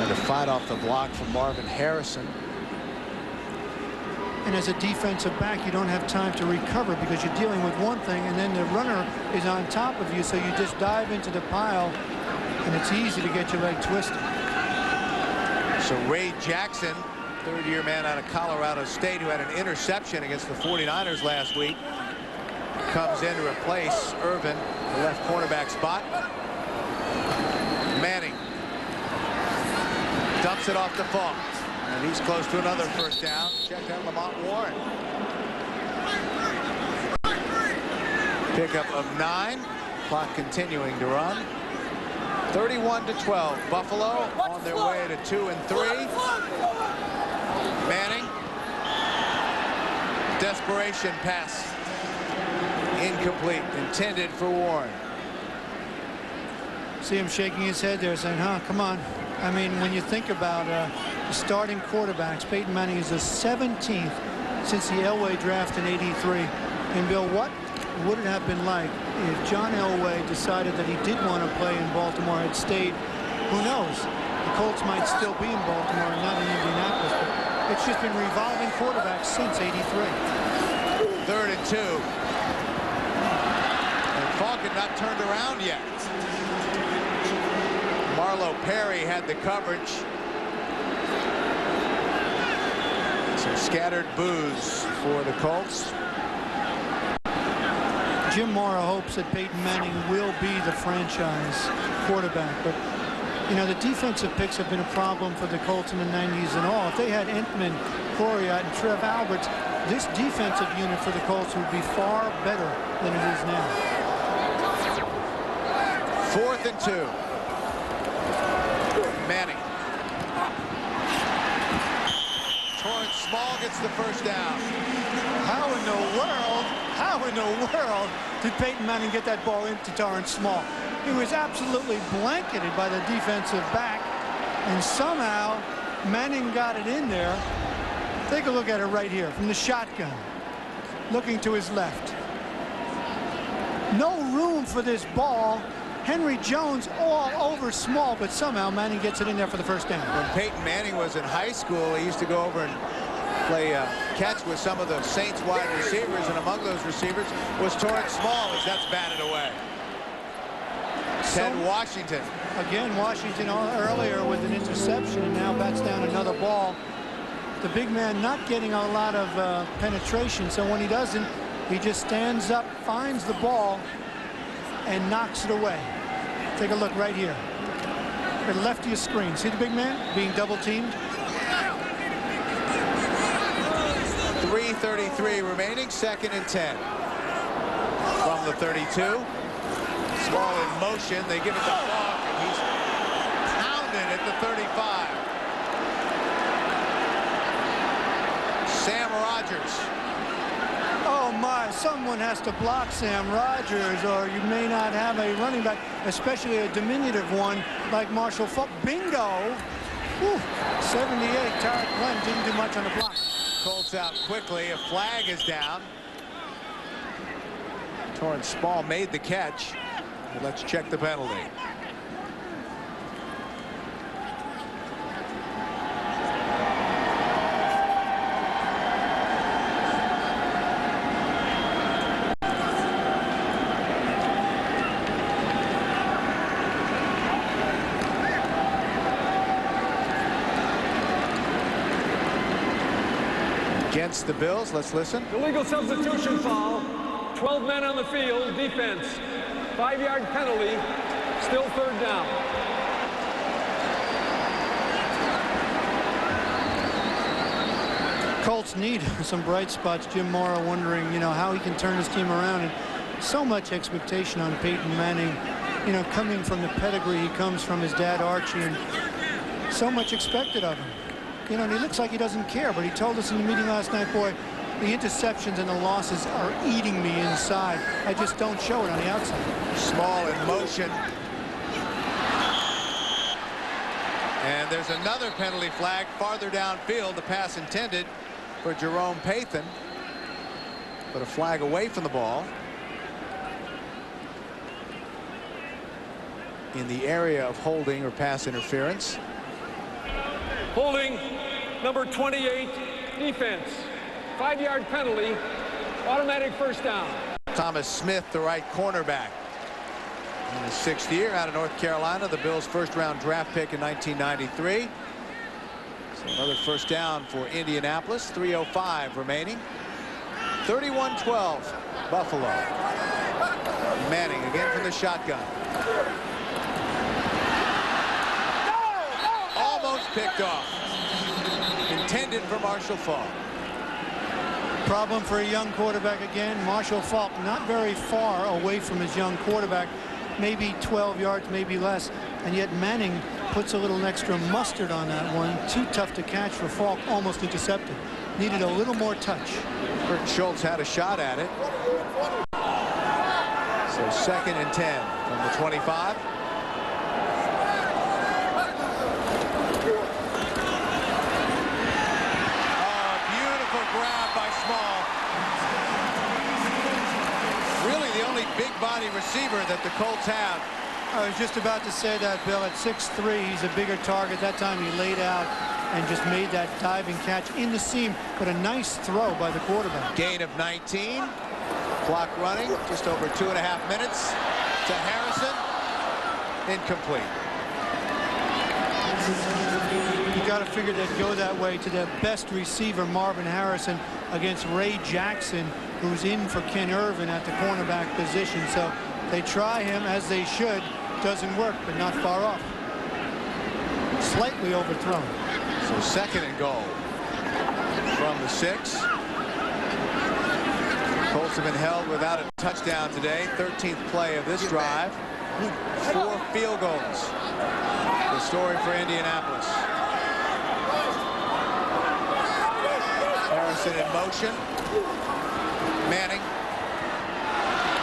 S1: And to fight off the block from Marvin Harrison.
S2: And as a defensive back, you don't have time to recover because you're dealing with one thing, and then the runner is on top of you, so you just dive into the pile, and it's easy to get your leg twisted.
S1: So Ray Jackson, third-year man out of Colorado State, who had an interception against the 49ers last week, comes in to replace Irvin, the left cornerback spot. Manning dumps it off to Faulk, and he's close to another first down. Check out Lamont Warren. Pickup of 9. Clock continuing to run. 31-12. Buffalo on their way to 2-3. Manning. Desperation pass. Incomplete. Intended for Warren.
S2: See him shaking his head there saying, huh, come on. I mean, when you think about the starting quarterbacks, Peyton Manning is the 17th since the Elway draft in '83. And Bill, what would it have been like if John Elway decided that he did want to play in Baltimore, had stayed? Who knows? The Colts might still be in Baltimore and not in Indianapolis, but it's just been revolving quarterbacks since '83.
S1: 3rd and 2. And Faulk had not turned around yet. Marlo Perry had the coverage. Some scattered boos for the Colts.
S2: Jim Mora hopes that Peyton Manning will be the franchise quarterback, but you know, the defensive picks have been a problem for the Colts in the 90s and all. If they had Entman, Coriat, and Trev Alberts, this defensive unit for the Colts would be far better than it is now.
S1: 4th and 2. Manning. Torrance Small gets the first down.
S2: How in the world did Peyton Manning get that ball into Torrance Small? He was absolutely blanketed by the defensive back, and somehow Manning got it in there. Take a look at it right here from the shotgun, looking to his left. No room for this ball. Henry Jones all over Small, but somehow Manning gets it in there for the first down.
S1: When Peyton Manning was in high school, he used to go over and play catch with some of the Saints wide receivers, and among those receivers was Torrance Small, as that's batted away. Ted Washington.
S2: Again, Washington earlier with an interception, and now bats down another ball. The big man not getting a lot of penetration, so when he doesn't, he just stands up, finds the ball, and knocks it away. Take a look right here. To the left of your screen. See the big man being double teamed?
S1: 3:33 remaining, 2nd and 10. From the 32. Small in motion. They give it to Faulk, and he's pounded at the 35. Sam Rogers.
S2: Oh my, someone has to block Sam Rogers, or you may not have a running back, especially a diminutive one like Marshall Faulk. Bingo! Whew. 78, Tarek Glenn didn't do much on the block.
S1: Colts out quickly. A flag is down. Torrance Small made the catch. But let's check the penalty. against the Bills. Let's listen.
S9: Illegal substitution foul. 12 men on the field. Defense. 5-yard penalty. Still third down.
S2: Colts need some bright spots. Jim Mora wondering, how he can turn his team around. And so much expectation on Peyton Manning, coming from the pedigree he comes from, his dad Archie, and so much expected of him. And he looks like he doesn't care, but he told us in the meeting last night, boy, the interceptions and the losses are eating me inside. I just don't show it on the outside.
S1: Small in motion. And there's another penalty flag farther downfield. The pass intended for Jerome Pathan, but a flag away from the ball. In the area of holding or pass interference.
S9: Holding number 28, defense. 5-yard penalty, automatic first down.
S1: Thomas Smith, the right cornerback. In his 6th year out of North Carolina, the Bills' first-round draft pick in 1993. So another first down for Indianapolis. 3:05 remaining. 31-12, Buffalo. Manning again from the shotgun. Almost picked off. Intended for Marshall Faulk.
S2: Problem for a young quarterback again. Marshall Faulk not very far away from his young quarterback. Maybe 12 yards, maybe less. And yet Manning puts a little extra mustard on that one. Too tough to catch for Faulk. Almost intercepted. Needed a little more touch.
S1: Burton Schultz had a shot at it. So 2nd and 10 from the 25. Grab by Small. Really the only big body receiver that the Colts have.
S2: I was just about to say that, Bill. At 6'3", he's a bigger target. That time he laid out and just made that diving catch in the seam, but a nice throw by the quarterback.
S1: Gain of 19. Clock running, just over 2.5 minutes to Harrison. Incomplete.
S2: You got to figure they'd go that way to their best receiver, Marvin Harrison, against Ray Jackson, who's in for Ken Irvin at the cornerback position. So they try him, as they should. Doesn't work, but not far off. Slightly overthrown.
S1: So 2nd and goal from the 6. Colts have been held without a touchdown today. 13th play of this drive. 4 field goals. The story for Indianapolis. Harrison in motion. Manning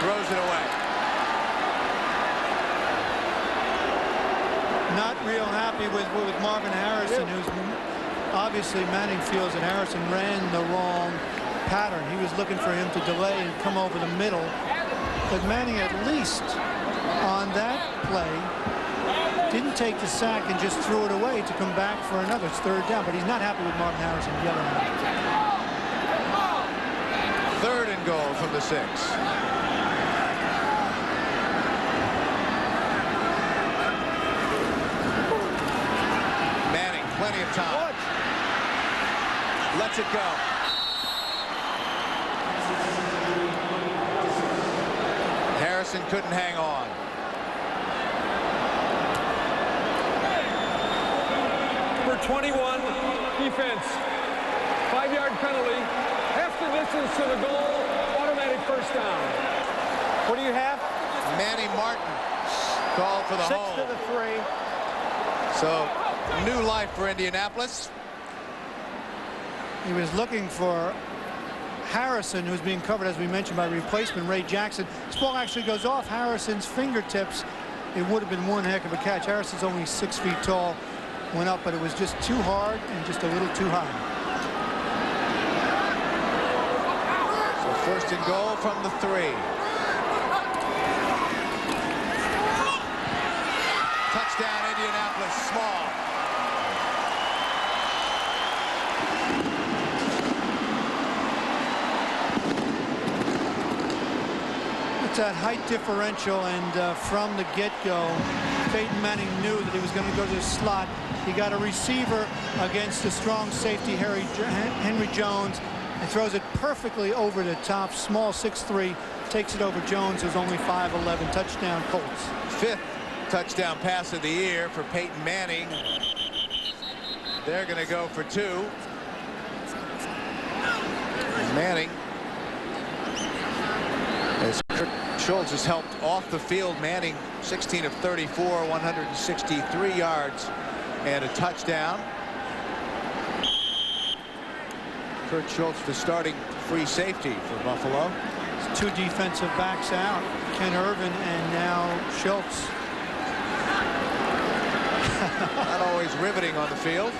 S1: throws it away.
S2: Not real happy with Marvin Harrison, who's obviously Manning feels that Harrison ran the wrong pattern. He was looking for him to delay and come over the middle. But Manning, at least on that play, didn't take the sack and just threw it away to come back for another. It's 3rd down, but he's not happy with Marvin Harrison yelling at him.
S1: 3rd and goal from the 6. Manning, plenty of time. Lets it go. Harrison couldn't hang on.
S9: Number 21, defense. 5-yard penalty. Half the distance to the goal. Automatic first down.
S2: What do you have?
S1: Manny Martin called for the
S2: 6
S1: hold.
S2: to the 3.
S1: So new life for Indianapolis.
S2: He was looking for Harrison, who's being covered, as we mentioned, by replacement Ray Jackson. This ball actually goes off Harrison's fingertips. It would have been one heck of a catch. Harrison's only 6 feet tall. Went up, but it was just too hard and just a little too high.
S1: So 1st and goal from the 3. Touchdown Indianapolis. Small.
S2: It's that height differential, and from the get-go, Peyton Manning knew that he was going to go to the slot. He got a receiver against the strong safety Henry Jones, He throws it perfectly over the top. Small 6'3", takes it over Jones, who's only 5'11". Touchdown, Colts.
S1: 5th touchdown pass of the year for Peyton Manning. They're going to go for 2. Manning, as Kurt Schultz has helped off the field. Manning 16 of 34, 163 yards and a touchdown. Kurt Schultz, the starting free safety for Buffalo.
S2: It's 2 defensive backs out, Ken Irvin and now Schultz.
S1: Not always riveting on the field.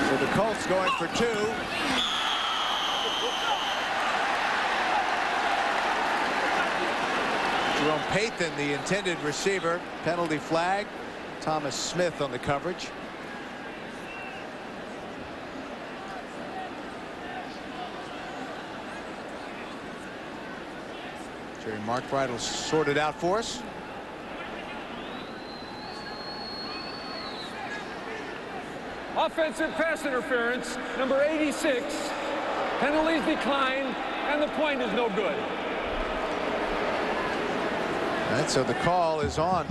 S1: So the Colts going for 2. Jerome Pathan, the intended receiver. Penalty flag. Thomas Smith on the coverage. Jerry Markbright will sort it out for us.
S9: Offensive pass interference, number 86. Penalties declined, and the point is no good.
S1: All right, so the call is on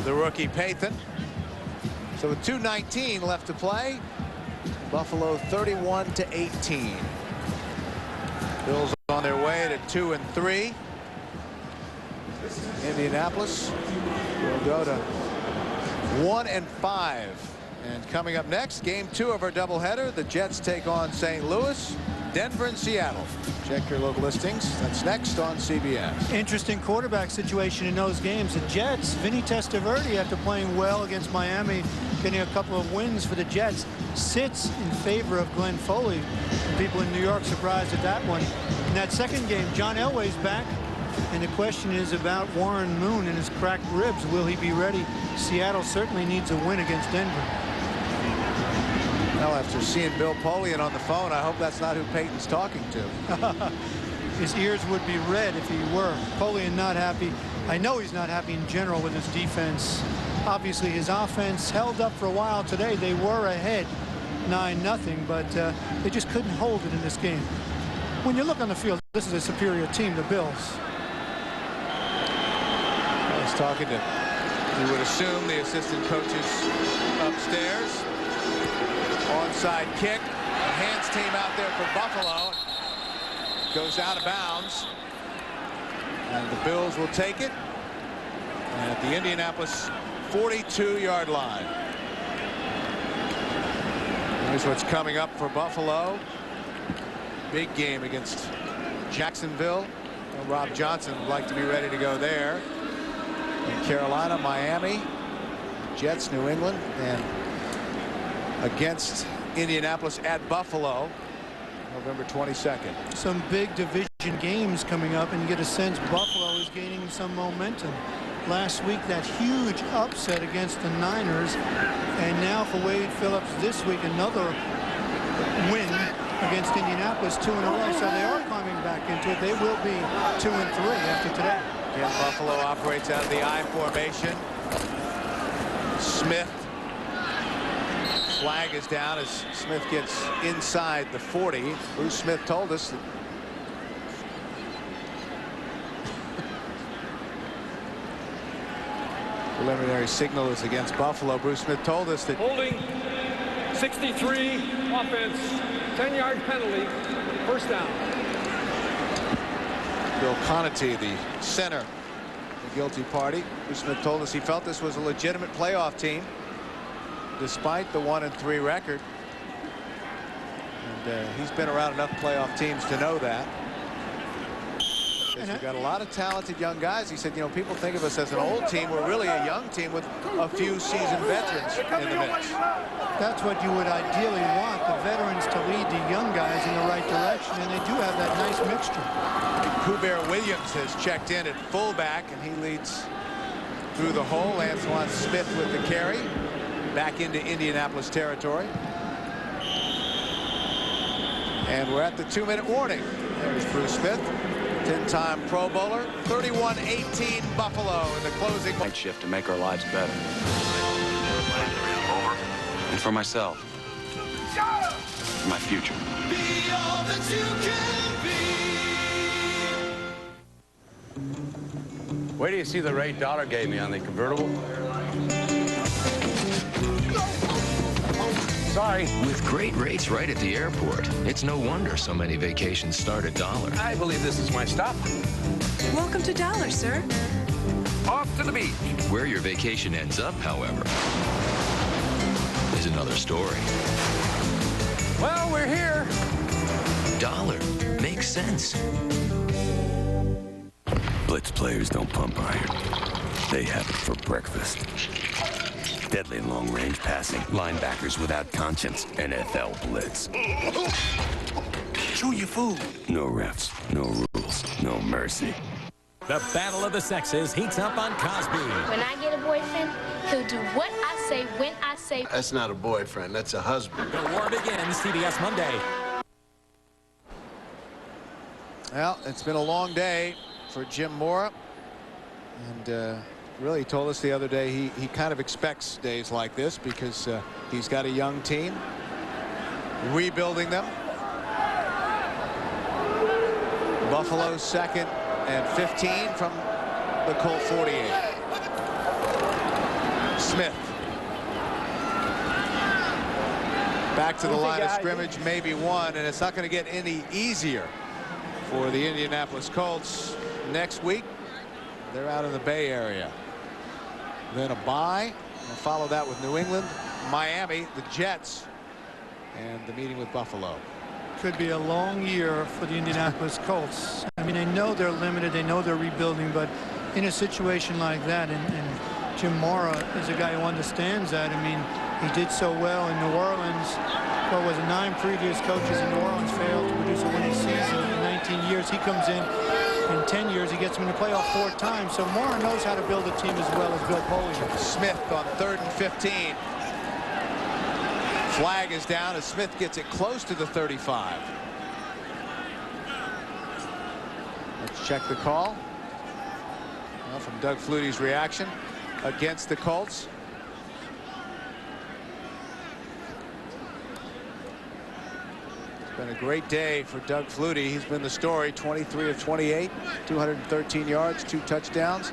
S1: the rookie Pathan. So with 2:19 left to play, Buffalo 31-18. Bills on their way to 2-3. Indianapolis will go to 1-5. And coming up next, game 2 of our doubleheader, the Jets take on St. Louis, Denver, and Seattle. Check your local listings. That's next on CBS.
S2: Interesting quarterback situation in those games. The Jets, Vinny Testaverde, after playing well against Miami, getting a couple of wins for the Jets, sits in favor of Glenn Foley. People in New York surprised at that one. In that second game, John Elway's back. And the question is about Warren Moon and his cracked ribs. Will he be ready? Seattle certainly needs a win against Denver.
S1: Well, after seeing Bill Polian on the phone, I hope that's not who Peyton's talking to.
S2: His ears would be red if he were. Polian not happy. I know he's not happy in general with his defense. Obviously, his offense held up for a while today. They were ahead 9-0, but they just couldn't hold it in this game. When you look on the field, this is a superior team, the Bills.
S1: I was talking to, you would assume, the assistant coaches upstairs. Onside kick. The hands team out there for Buffalo. Goes out of bounds. And the Bills will take it at the Indianapolis 42-yard line. Here's what's coming up for Buffalo. Big game against Jacksonville. Rob Johnson would like to be ready to go there. In Carolina, Miami, Jets, New England, and against Indianapolis at Buffalo, November 22nd.
S2: Some big division games coming up, and you get a sense Buffalo is gaining some momentum. Last week, that huge upset against the Niners, and now for Wade Phillips this week, another win against Indianapolis, 2 in a row. So they are climbing back into it. They will be 2-3 after today.
S1: Again, Buffalo operates out of the I formation. Smith. Flag is down as Smith gets inside the 40. Bruce Smith told us that preliminary signal is against Buffalo. Bruce Smith told us that
S9: holding 63 offense, 10-yard penalty, first down.
S1: Bill Conati, the center, the guilty party. Bruce Smith told us he felt this was a legitimate playoff team, despite the 1-3 record. And he's been around enough playoff teams to know that. We've got a lot of talented young guys. He said, you know, people think of us as an old team. We're really a young team with a few seasoned veterans in the mix.
S2: That's what you would ideally want, the veterans to lead the young guys in the right direction, and they do have that nice mixture.
S1: Kuber Williams has checked in at fullback, and he leads through the hole. Antoine Smith with the carry back into Indianapolis territory. And we're at the 2-minute warning. There's Bruce Smith, 10-time Pro Bowler. 31-18 Buffalo in the closing.
S18: Night shift to make our lives better. And for myself.
S8: my future.
S18: Be all that you can be.
S4: Where do you see the rate Dollar gave me on the convertible? Sorry.
S19: With great rates right at the airport, it's no wonder so many vacations start at Dollar.
S4: I believe this is my stop.
S17: Welcome to Dollar, sir.
S4: Off to the beach.
S19: Where your vacation ends up, however, is another story.
S4: Well, we're here.
S19: Dollar makes sense.
S8: Blitz players don't pump iron. They have it for breakfast. Deadly long-range passing. Linebackers without conscience. NFL blitz.
S18: Chew your food.
S8: No refs, no rules, no mercy.
S7: The battle of the sexes heats up on Cosby.
S20: When I get a boyfriend, he'll do what I say when I say.
S18: That's not a boyfriend. That's a husband.
S7: The war begins CBS Monday.
S1: Well, it's been a long day for Jim Mora. And really told us the other day he kind of expects days like this because he's got a young team. Rebuilding them. Buffalo second and 15 from the Colt 48. Smith. Back to the line of scrimmage, maybe one, and it's not going to get any easier for the Indianapolis Colts next week. They're out in the Bay Area. Then a bye. We'll follow that with New England, Miami, the Jets, and the meeting with Buffalo.
S2: Could be a long year for the Indianapolis Colts. I mean, they know they're limited. They know they're rebuilding. But in a situation like that, and Jim Mora is a guy who understands that. I mean, he did so well in New Orleans. What was it, 9 previous coaches in New Orleans failed to produce a winning season in 19 years. He comes in 10 years, he gets him in the playoff 4 times. So Mora knows how to build a team as well as Bill Polian.
S1: Smith on 3rd and 15. Flag is down as Smith gets it close to the 35. Let's check the call. Well, from Doug Flutie's reaction against the Colts. It's been a great day for Doug Flutie. He's been the story. 23 of 28, 213 yards, 2 touchdowns.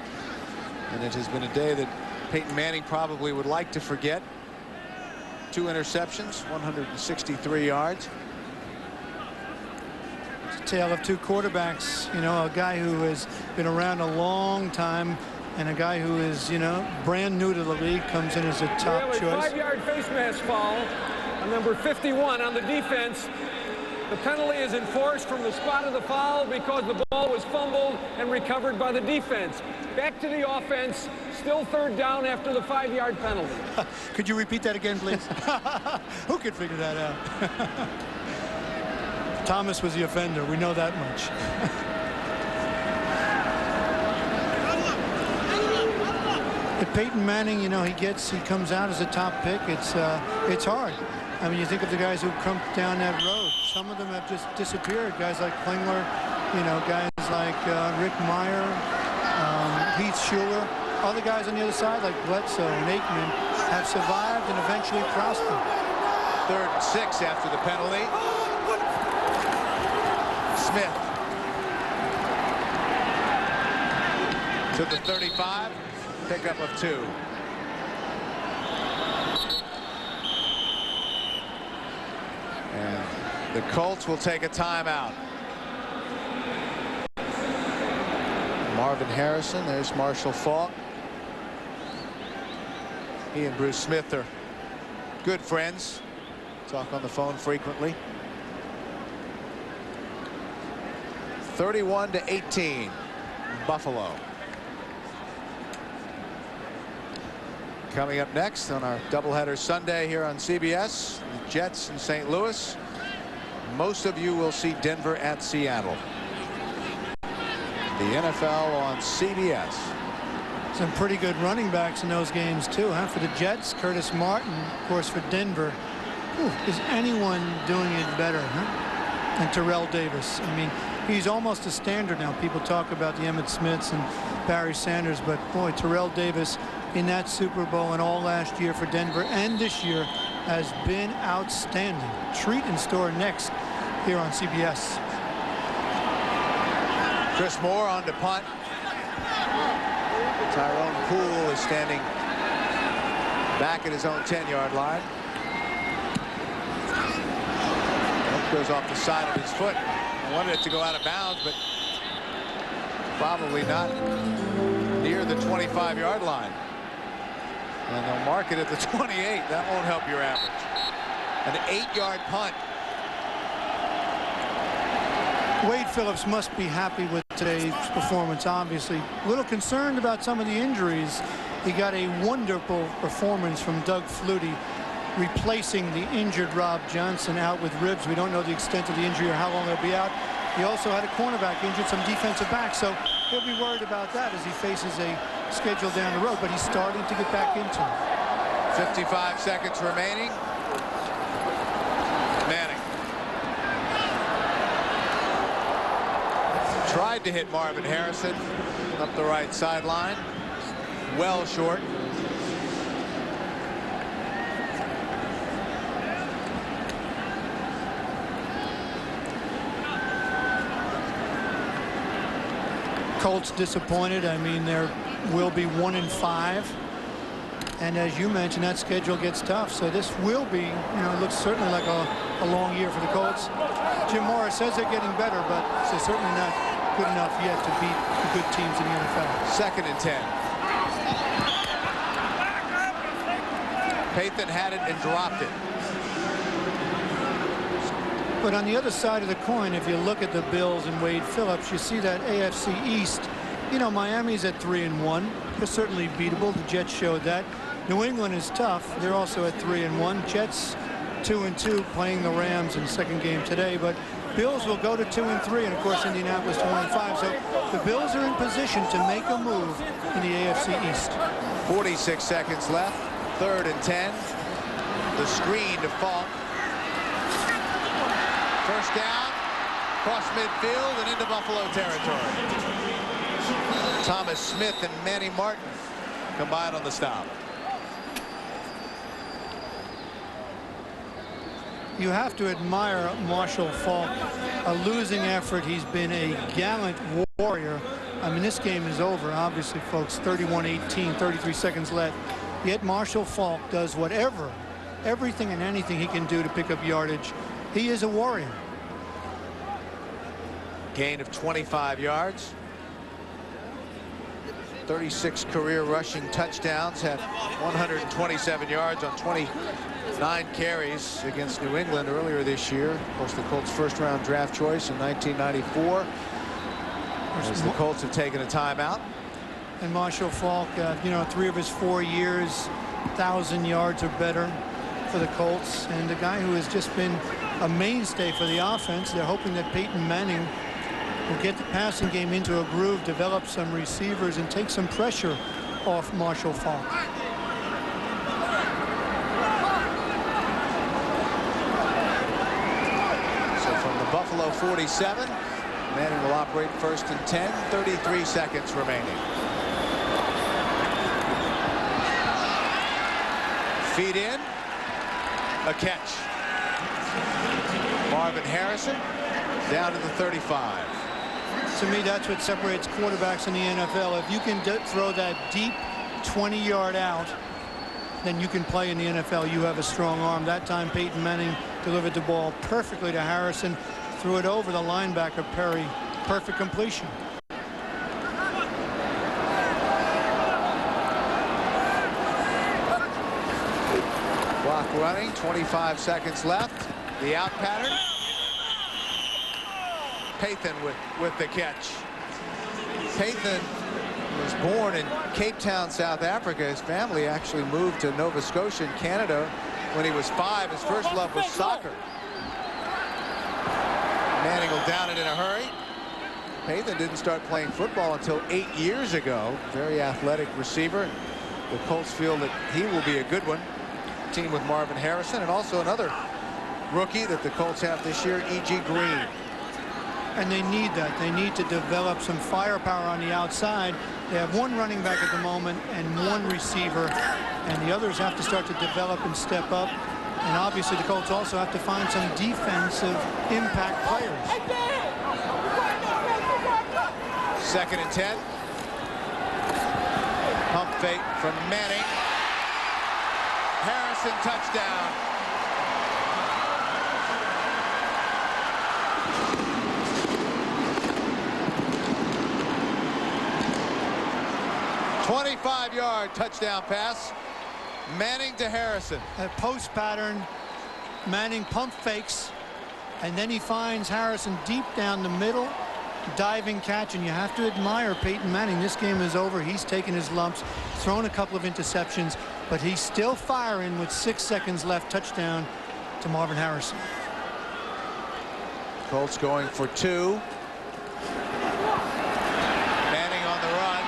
S1: And it has been a day that Peyton Manning probably would like to forget. 2 interceptions, 163 yards.
S2: It's a tale of 2 quarterbacks. You know, a guy who has been around a long time and a guy who is, you know, brand new to the league, comes in as a top choice.
S9: 5-yard face mask foul on number 51 on the defense. The penalty is enforced from the spot of the foul because the ball was fumbled and recovered by the defense. Back to the offense. Still 3rd down after the 5-yard penalty.
S2: Could you repeat that again, please? Who could figure that out? Thomas was the offender. We know that much. But Peyton Manning, you know, he comes out as a top pick. It's hard. I mean, you think of the guys who come down that road. Some of them have just disappeared. Guys like Klingler, you know, guys like Rick Meyer, Heath Schuler. Other guys on the other side like Bledsoe and Aikman have survived and eventually prospered.
S1: 3rd and 6 after the penalty. Smith to the 35. Pickup of 2. And the Colts will take a timeout. Marvin Harrison, there's Marshall Faulk. He and Bruce Smith are good friends. Talk on the phone frequently. 31-18, Buffalo. Coming up next on our doubleheader Sunday here on CBS, the Jets in St. Louis. Most of you will see Denver at Seattle. The NFL on CBS.
S2: Some pretty good running backs in those games too, huh? For the Jets, Curtis Martin, of course, for Denver. Ooh, is anyone doing it better, huh? And Terrell Davis. I mean, he's almost a standard now. People talk about the Emmitt Smiths and Barry Sanders, but boy, Terrell Davis in that Super Bowl and all last year for Denver and this year has been outstanding. Treat in store next here on CBS.
S1: Chris Moore on to punt. Tyrone Poole is standing back at his own 10-yard line. That goes off the side of his foot. I wanted it to go out of bounds, but probably not near the 25-yard line. And they'll mark it at the 28. That won't help your average. An 8-yard punt.
S2: Wade Phillips must be happy with today's performance, obviously. A little concerned about some of the injuries. He got a wonderful performance from Doug Flutie, replacing the injured Rob Johnson out with ribs. We don't know the extent of the injury or how long he'll be out. He also had a cornerback injured, some defensive backs, so he'll be worried about that as he faces a schedule down the road, but he's starting to get back into it.
S1: 55 seconds remaining. Manning tried to hit Marvin Harrison up the right sideline. Well short.
S2: Colts disappointed. I mean, there will be 1-5. And as you mentioned, that schedule gets tough. So this will be, it looks certainly like a long year for the Colts. Jim Morris says they're getting better, but they're certainly not good enough yet to beat the good teams in the NFL.
S1: 2nd and 10. Pathan had it and dropped it.
S2: But on the other side of the coin, if you look at the Bills and Wade Phillips, you see that AFC East. Miami's at 3-1. They're certainly beatable. The Jets showed that. New England is tough. They're also at 3-1. Jets 2-2, playing the Rams in second game today. But Bills will go to 2-3, and of course Indianapolis to 1-5. So the Bills are in position to make a move in the AFC East.
S1: 46 seconds left. 3rd and 10. The screen to Falk. First down, cross midfield and into Buffalo territory. Thomas Smith and Manny Martin combined on the stop.
S2: You have to admire Marshall Falk. A losing effort. He's been a gallant warrior. I mean, this game is over, obviously, folks. 31-18, 33 seconds left. Yet Marshall Falk does everything and anything he can do to pick up yardage. He is a warrior.
S1: Gain of 25 yards. 36 career rushing touchdowns. Had 127 yards on 29 carries against New England earlier this year. Of course, the Colts' first-round draft choice in 1994. As the Colts have taken a timeout.
S2: And Marshall Falk, 3 of his 4 years, 1,000 yards or better for the Colts, and a guy who has just been a mainstay for the offense. They're hoping that Peyton Manning will get the passing game into a groove, develop some receivers, and take some pressure off Marshall Falk.
S1: So from the Buffalo 47, Manning will operate 1st and 10, 33 seconds remaining. Feed in. A catch. Marvin Harrison down to the 35.
S2: To me, that's what separates quarterbacks in the NFL. If you can throw that deep 20-yard out, then you can play in the NFL. You have a strong arm. That time, Peyton Manning delivered the ball perfectly to Harrison, threw it over the linebacker, Perry. Perfect completion.
S1: Clock running, 25 seconds left. The out pattern. Pathan with the catch. Pathan was born in Cape Town, South Africa. His family actually moved to Nova Scotia in Canada when he was 5. His first love was soccer. Manning will down it in a hurry. Pathan didn't start playing football until 8 years ago. Very athletic receiver. The Colts feel that he will be a good one. Team with Marvin Harrison and also another rookie that the Colts have this year, E.G. Green.
S2: And they need that. They need to develop some firepower on the outside. They have one running back at the moment and one receiver, and the others have to start to develop and step up. And obviously the Colts also have to find some defensive impact players.
S1: 2nd and 10. Pump fake from Manning. Harrison touchdown. "25-yard touchdown pass. Manning to Harrison."
S2: A post pattern. Manning pump fakes, and then he finds Harrison deep down the middle. Diving catch, and you have to admire Peyton Manning. This game is over. He's taken his lumps, thrown a couple of interceptions, but he's still firing with 6 seconds left. Touchdown to Marvin Harrison.
S1: Colts going for 2. Manning on the run.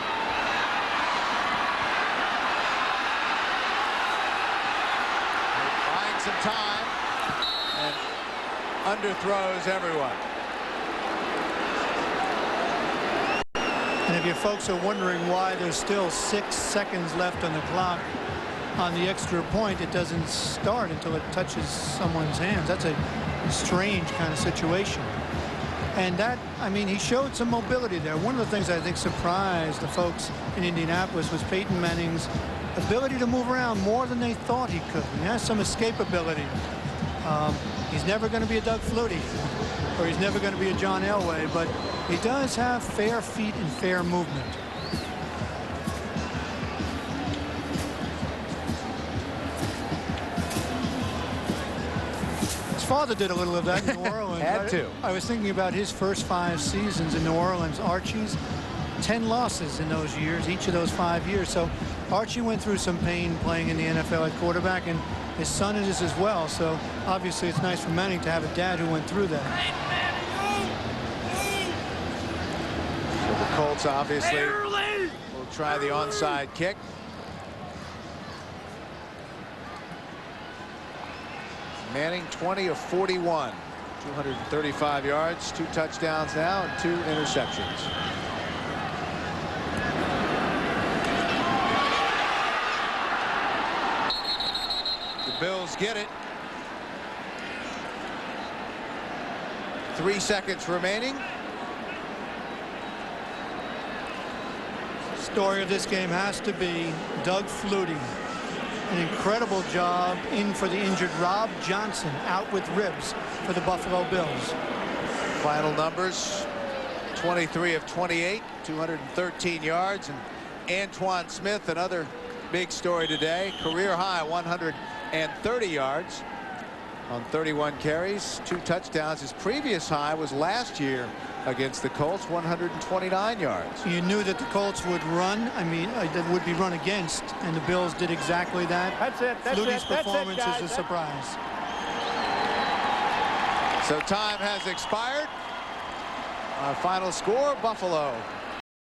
S1: Finds some time and underthrows everyone.
S2: And if you folks are wondering why there's still 6 seconds left on the clock on the extra point, it doesn't start until it touches someone's hands. That's a strange kind of situation. And that, I mean, he showed some mobility there. One of the things I think surprised the folks in Indianapolis was Peyton Manning's ability to move around more than they thought he could. He has some escapability. He's never going to be a Doug Flutie, or he's never going to be a John Elway, but he does have fair feet and fair movement. His father did a little of that in New Orleans.
S1: Had to.
S2: I was thinking about his first 5 seasons in New Orleans. Archie's 10 losses in those years, each of those 5 years. So Archie went through some pain playing in the NFL at quarterback, and his son is as well. So obviously it's nice for Manning to have a dad who went through that.
S1: So the Colts obviously will try the onside kick. Manning 20 of 41, 235 yards, 2 touchdowns now, and 2 interceptions. The Bills get it. 3 seconds remaining.
S2: Story of this game has to be Doug Flutie. An incredible job in for the injured Rob Johnson, out with ribs for the Buffalo Bills.
S1: Final numbers: 23 of 28, 213 yards, and Antoine Smith, another big story today, career high 130 yards on 31 carries, 2 touchdowns. His previous high was last year against the Colts, 129 yards.
S2: You knew that the Colts would run. I mean, that would be run against, and the Bills did exactly that.
S6: That's it. That's
S2: Flutie's
S6: it. That's
S2: performance
S6: it,
S2: is a surprise.
S1: So time has expired. Our final score: Buffalo